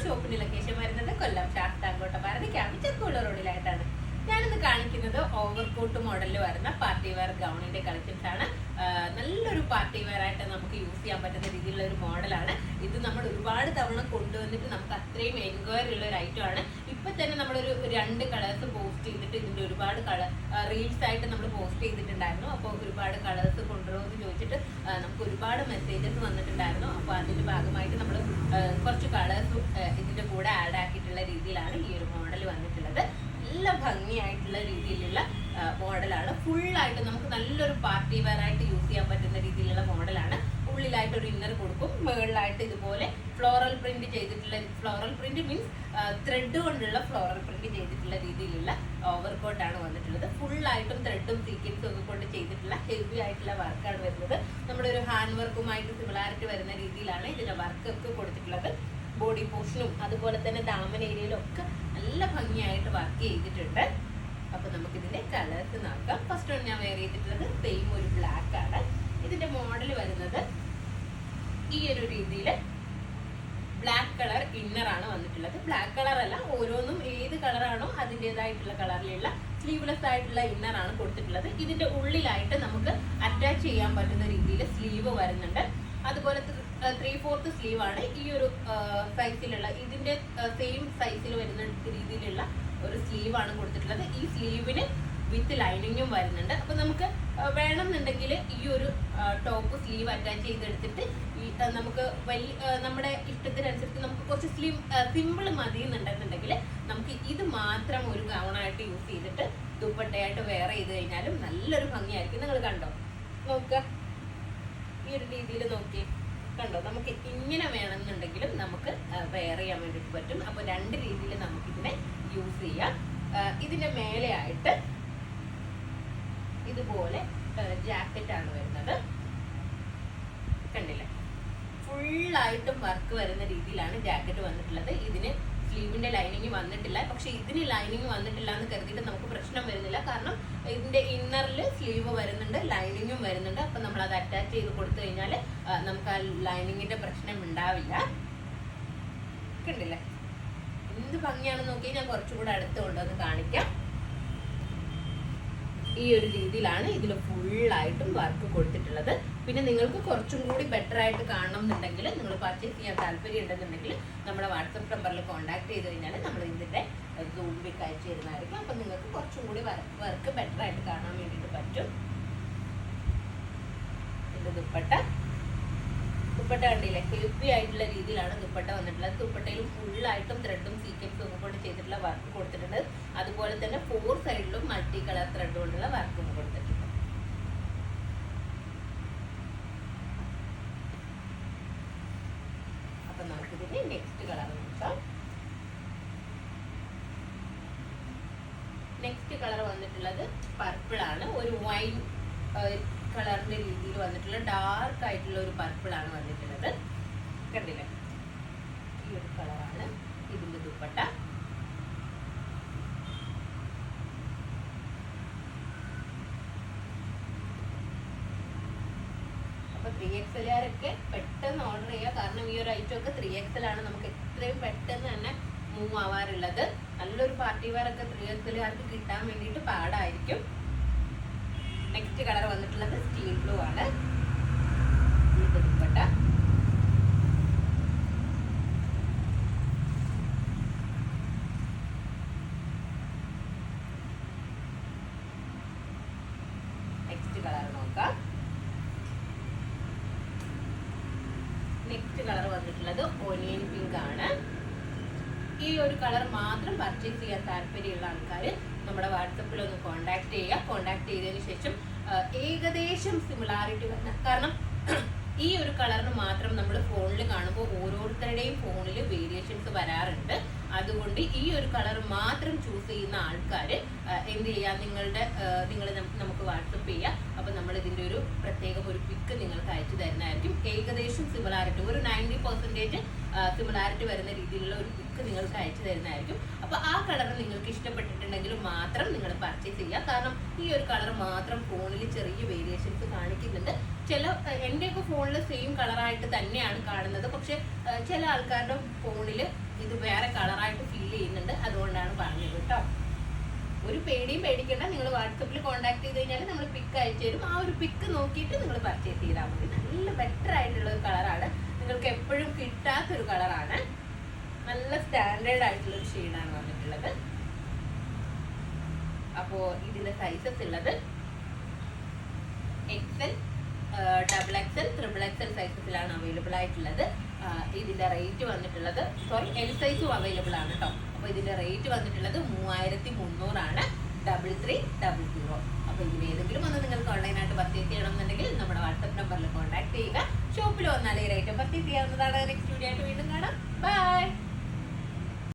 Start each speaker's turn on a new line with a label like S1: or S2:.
S1: ഷോപ്പിന്റെ ലൊക്കേഷൻ വരുന്നത് കൊല്ലം ശാസ്താംകോട്ട ഭാരതിക്കാമി ചെക്കുള്ള റോഡിലായിട്ടാണ്. ഞാനിന്ന് കാണിക്കുന്നത് ഓവർകോട്ട് മോഡലിൽ വരുന്ന പാർട്ടി വെയർ ഗൗണിന്റെ കളക്ഷൻസ് ആണ്. നല്ലൊരു പാർട്ടി വെയർ ആയിട്ട് നമുക്ക് യൂസ് ചെയ്യാൻ പറ്റുന്ന രീതിയിലുള്ള ഒരു മോഡലാണ് ഇത്. നമ്മൾ ഒരുപാട് തവണ കൊണ്ടുവന്നിട്ട് നമുക്ക് അത്രയും എൻക്വയറി ഉള്ള ഒരു ഐറ്റം ആണ്. ഇപ്പൊ തന്നെ നമ്മളൊരു 2 കളേഴ്സ് പോസ്റ്റ് ചെയ്തിട്ട് ഇതിന്റെ ഒരുപാട് റീൽസ് ആയിട്ട് നമ്മൾ പോസ്റ്റ് ചെയ്തിട്ടുണ്ടായിരുന്നു. അപ്പോൾ ഒരുപാട് കളേഴ്സ് കൊണ്ടുവരുമെന്ന് ചോദിച്ചിട്ട് നമുക്ക് ഒരുപാട് മെസ്സേജസ് വന്നിട്ടുണ്ടായിരുന്നു. അപ്പോൾ അതിന്റെ ഭാഗമായിട്ട് നമ്മൾ കുറച്ച് കളേഴ്സ് ഇതിന്റെ കൂടെ ആഡ് ആക്കിയിട്ടുള്ള രീതിയിലാണ് ഈ ഒരു മോഡൽ വന്നിട്ടുള്ളത്. നല്ല ഭംഗിയായിട്ടുള്ള രീതിയിലുള്ള മോഡലാണ്. ഫുള്ളായിട്ട് നമുക്ക് നല്ലൊരു പാർട്ടി വെയർ ആയിട്ട് യൂസ് ചെയ്യാൻ പറ്റുന്ന രീതിയിലുള്ള മോഡലാണ്. ഉള്ളിലായിട്ട് ഒരു ഇന്നർ കൊടുക്കും, മുകളിലായിട്ട് ഇതുപോലെ ഫ്ലോറൽ പ്രിന്റ് ചെയ്തിട്ടുള്ള, ഫ്ലോറൽ പ്രിന്റ് മീൻസ് ത്രെഡ് കൊണ്ടുള്ള ഫ്ലോറൽ പ്രിന്റ് ചെയ്തിട്ടുള്ള രീതിയിലുള്ള ഓവർകോട്ടാണ് വന്നിട്ടുള്ളത്. ഫുള്ളായിട്ടും ത്രെഡും സീക്വൻസും ഒക്കെ കൊണ്ട് ചെയ്തിട്ടുള്ള ഹെവി ആയിട്ടുള്ള വർക്കാണ് വരുന്നത്. നമ്മുടെ ഒരു ഹാൻഡ് വർക്കുമായിട്ട് സിമിലാരിറ്റി വരുന്ന രീതിയിലാണ് ഇതിന്റെ വർക്ക് ഒക്കെ കൊടുത്തിട്ടുള്ളത്. ബോഡി പോർഷനും അതുപോലെ തന്നെ ദാമൻ ഏരിയയിലും ഒക്കെ നല്ല ഭംഗിയായിട്ട് വർക്ക് ചെയ്തിട്ടുണ്ട്. അപ്പൊ നമുക്കിതിന്റെ കളേഴ്സ് നോക്കാം. ഫസ്റ്റ് വൺ ഞാൻ വെയർ ചെയ്തിട്ടുള്ളത് സെയിം ഒരു ബ്ലാക്ക് ആണ്. ഇതിന്റെ മോഡൽ വരുന്നത് ഈ ഒരു രീതിയിൽ ബ്ലാക്ക് കളർ ഇന്നർ ആണ് വന്നിട്ടുള്ളത്. ബ്ലാക്ക് കളർ അല്ല, ഓരോന്നും ഏത് കളറാണോ അതിൻ്റെതായിട്ടുള്ള കളറിലുള്ള സ്ലീവ്ലെസ് ആയിട്ടുള്ള ഇന്നർ ആണ് കൊടുത്തിട്ടുള്ളത്. ഇതിന്റെ ഉള്ളിലായിട്ട് നമുക്ക് അറ്റാച്ച് ചെയ്യാൻ പറ്റുന്ന രീതിയിൽ സ്ലീവ് വരുന്നുണ്ട്. അതുപോലെ 3/4 സ്ലീവ് ആണ് ഈ ഒരു സൈസിലുള്ള, ഇതിന്റെ സെയിം സൈസിൽ വരുന്ന രീതിയിലുള്ള ഒരു സ്ലീവ് ആണ് കൊടുത്തിട്ടുള്ളത്. ഈ സ്ലീവിന് വിത്ത് ലൈനിങ്ങും വരുന്നുണ്ട്. അപ്പൊ നമുക്ക് വേണമെന്നുണ്ടെങ്കിൽ ഈ ഒരു ടോപ്പ് സ്ലീവ് അറ്റാച്ച് ചെയ്തെടുത്തിട്ട് നമുക്ക് നമ്മുടെ ഇഷ്ടത്തിനനുസരിച്ച് നമുക്ക് കുറച്ച് സിമ്പിൾ മതി എന്നുണ്ടെന്നുണ്ടെങ്കിൽ നമുക്ക് ഇത് മാത്രം ഒരു ഗൗണായിട്ട് യൂസ് ചെയ്തിട്ട് ദുപ്പട്ടയായിട്ട് വെയർ ചെയ്ത് കഴിഞ്ഞാലും നല്ലൊരു ഭംഗിയായിരിക്കും. നിങ്ങൾ കണ്ടോ, നോക്കുക, ഈ ഒരു രീതിയിൽ നോക്കി കണ്ടോ. നമുക്ക് ഇങ്ങനെ വേണമെന്നുണ്ടെങ്കിലും നമുക്ക് വെയർ ചെയ്യാൻ വേണ്ടിയിട്ട് പറ്റും. അപ്പൊ 2 രീതിയിൽ നമുക്കിതിനെ യൂസ് ചെയ്യാം. ഇതിന്റെ മേലെയായിട്ട് ഇതുപോലെ ജാക്കറ്റ് ആണ് വരുന്നത്. കണ്ടില്ലേ, ഫുള്ളായിട്ടും വർക്ക് വരുന്ന രീതിയിലാണ് ജാക്കറ്റ് വന്നിട്ടുള്ളത്. ഇതിന് സ്ലീവിന്റെ ലൈനിങ് വന്നിട്ടില്ല. പക്ഷെ ഇതിന് ലൈനിങ് വന്നിട്ടില്ല എന്ന് കരുതിയിട്ട് നമുക്ക് പ്രശ്നം വരുന്നില്ല. കാരണം ഇതിന്റെ ഇന്നറിൽ സ്ലീവ് വരുന്നുണ്ട്, ലൈനിങ്ങും വരുന്നുണ്ട്. അപ്പൊ നമ്മൾ അത് അറ്റാച്ച് ചെയ്ത് കൊടുത്തു കഴിഞ്ഞാൽ നമുക്ക് ആ ലൈനിങ്ങിന്റെ പ്രശ്നം ഉണ്ടാവില്ല. കണ്ടില്ലേ എന്ത് ഭംഗിയാണെന്ന് നോക്കി. ഞാൻ കുറച്ചുകൂടെ അടുത്ത് കൊണ്ടുവന്ന് കാണിക്കാം. ഈ ഒരു രീതിയിലാണ് ഇതിൽ ഫുള്ളായിട്ടും വർക്ക് കൊടുത്തിട്ടുള്ളത്. പിന്നെ നിങ്ങൾക്ക് കുറച്ചും കൂടി ബെറ്റർ ആയിട്ട് കാണണം എന്നുണ്ടെങ്കിൽ, നിങ്ങൾ പർച്ചേസ് ചെയ്യാൻ താല്പര്യം ഉണ്ടെന്നുണ്ടെങ്കിൽ നമ്മുടെ വാട്സപ്പ് നമ്പറിൽ കോൺടാക്ട് ചെയ്ത് കഴിഞ്ഞാൽ നമ്മൾ ഇതിന്റെ സൂം പിക്ക് അയച്ചു തരുന്നതായിരിക്കും. അപ്പൊ നിങ്ങൾക്ക് കുറച്ചും കൂടി വർക്ക് ബെറ്റർ ആയിട്ട് കാണാൻ വേണ്ടിയിട്ട് പറ്റും. ഇത് ദുപ്പട്ട കണ്ടില്ലേ, ഹെവി ആയിട്ടുള്ള രീതിയിലാണ് ദുപ്പട്ട വന്നിട്ടുള്ളത്. ദുപ്പട്ടയിലും ഫുള്ളായിട്ടും ത്രെഡും സീക്വൻസും ഒക്കെ കൊണ്ട് ചെയ്തിട്ടുള്ള വർക്ക് കൊടുത്തിട്ടുണ്ട്. അതുപോലെ തന്നെ 4 സൈഡിലും മൾട്ടി കളർ ത്രെഡ് കൊണ്ടുള്ള വർക്കും കൊടുത്തിട്ടുണ്ട്. അപ്പൊ നമുക്കിതിന്റെ നെക്സ്റ്റ് കളർ നോക്കാം. നെക്സ്റ്റ് കളർ വന്നിട്ടുള്ളത് പർപ്പിൾ ആണ്. ഒരു വൈൻ കളറിന്റെ രീതിയിൽ വന്നിട്ടുള്ള ഡാർക്ക് ആയിട്ടുള്ള ഒരു പർപ്പിൾ ആണ് വന്നിട്ടുള്ളത്. കണ്ടില്ലേ, ഈ ഒരു കളറാണ് ഇതിന്റെ ദുപ്പട്ട. അപ്പൊ 3XLകാരൊക്കെ പെട്ടെന്ന് ഓർഡർ ചെയ്യുക. കാരണം ഈ ഒരു ഐറ്റം ഒക്കെ 3XL ആണ്. നമുക്ക് എത്രയും പെട്ടെന്ന് തന്നെ മൂവ് ആവാറുള്ളത്. നല്ലൊരു പാർട്ടി വെയർ ഒക്കെ 3XLകാർക്ക് കിട്ടാൻ വേണ്ടിയിട്ട് പാടായിരിക്കും. നെക്സ്റ്റ് കളർ വന്നിട്ടുള്ളത് സ്റ്റീൽ ബ്ലൂ ആണ്. ഇത് ദുപ്പട്ട. നെക്സ്റ്റ് കളർ നോക്കാം. നെക്സ്റ്റ് കളർ വന്നിട്ടുള്ളത് ഓനിയൻ പിങ്ക് ആണ്. ഈ ഒരു കളർ മാത്രം പർച്ചേസ് ചെയ്യാൻ താല്പര്യമുള്ള ആൾക്കാർ നമ്മുടെ വാട്സപ്പിൽ ഒന്ന് കോൺടാക്ട് ചെയ്യുക. കോൺടാക്ട് ചെയ്തതിന് ശേഷം ഏകദേശം സിമിലാരിറ്റി വരുന്ന, കാരണം ഈ ഒരു കളറിന് മാത്രം നമ്മൾ ഫോണിൽ കാണുമ്പോൾ ഓരോരുത്തരുടെയും ഫോണിൽ വേരിയേഷൻസ് വരാറുണ്ട്. അതുകൊണ്ട് ഈ ഒരു കളർ മാത്രം ചൂസ് ചെയ്യുന്ന ആൾക്കാർ എന്ത് ചെയ്യുക, നിങ്ങൾ നമുക്ക് വാട്സപ്പ് ചെയ്യുക. അപ്പൊ നമ്മൾ ഇതിന്റെ ഒരു പ്രത്യേകം ഒരു പിക്ക് നിങ്ങൾക്ക് അയച്ചു തരുന്നതായിരിക്കും. ഏകദേശം സിമിലാരിറ്റി, ഒരു 90% സിമിലാരിറ്റി വരുന്ന രീതിയിലുള്ള ഒരു പിക്ക് നിങ്ങൾക്ക് അയച്ചു തരുന്നതായിരിക്കും. അപ്പൊ ആ കളർ നിങ്ങൾക്ക് ഇഷ്ടപ്പെട്ടിട്ടുണ്ടെങ്കിൽ മാത്രം നിങ്ങൾ പർച്ചേസ് ചെയ്യുക. കാരണം ഈ ഒരു കളർ മാത്രം ഫോണിൽ ചെറിയ വേരിയേഷൻസ് കാണിക്കുന്നുണ്ട്. എന്റെയൊക്കെ ഫോണിൽ സെയിം കളറായിട്ട് തന്നെയാണ് കാണുന്നത്. പക്ഷെ ചില ആൾക്കാരുടെ ഫോണിൽ ഇത് വേറെ കളറായിട്ട് ഫീൽ ചെയ്യുന്നുണ്ട്, അതുകൊണ്ടാണ് പറഞ്ഞത് കേട്ടോ. ഒരു പേടിയും പേടിക്കേണ്ട. നിങ്ങൾ വാട്സപ്പിൽ കോൺടാക്ട് ചെയ്ത് കഴിഞ്ഞാൽ നമ്മൾ പിക്ക് അയച്ചു തരും. ആ ഒരു പിക്ക് നോക്കിയിട്ട് നിങ്ങൾ പർച്ചേസ് ചെയ്താൽ മതി. നല്ല ബെറ്റർ ആയിട്ടുള്ള ഒരു കളറാണ്, നിങ്ങൾക്ക് എപ്പോഴും കിട്ടാത്തൊരു കളറാണ്. നല്ല സ്റ്റാൻഡേർഡ് ആയിട്ടുള്ള ഒരു ഷെയ്ഡാണ് വന്നിട്ടുള്ളത്. അപ്പോൾ ഇതിന്റെ സൈസസ് ഉള്ളത് XL, XXL, XXL സൈസസിലാണ് അവൈലബിൾ ആയിട്ടുള്ളത്. ഇതിന്റെ റേറ്റ് വന്നിട്ടുള്ളത് L സൈസും അവൈലബിൾ ആണ് കേട്ടോ. അപ്പോൾ ഇതിന്റെ റേറ്റ് വന്നിട്ടുള്ളത് 3300 ആണ്, 3300. അപ്പോൾ ഇതിൽ ഏതെങ്കിലും ഒന്ന് നിങ്ങൾക്ക് ഓൺലൈനായിട്ട് പർച്ചേസ് ചെയ്യണമെന്നുണ്ടെങ്കിൽ നമ്മുടെ വാട്സ്ആപ്പ് നമ്പറിൽ കോൺടാക്ട് ചെയ്യുക. ഷോപ്പിൽ വന്നാൽ ഈ റേറ്റ് പർച്ചേസ് ചെയ്യാവുന്നതാണ്. നെക്സ്റ്റ് വീഡിയോ ആയിട്ട് വീണ്ടും കാണാം. ബൈ.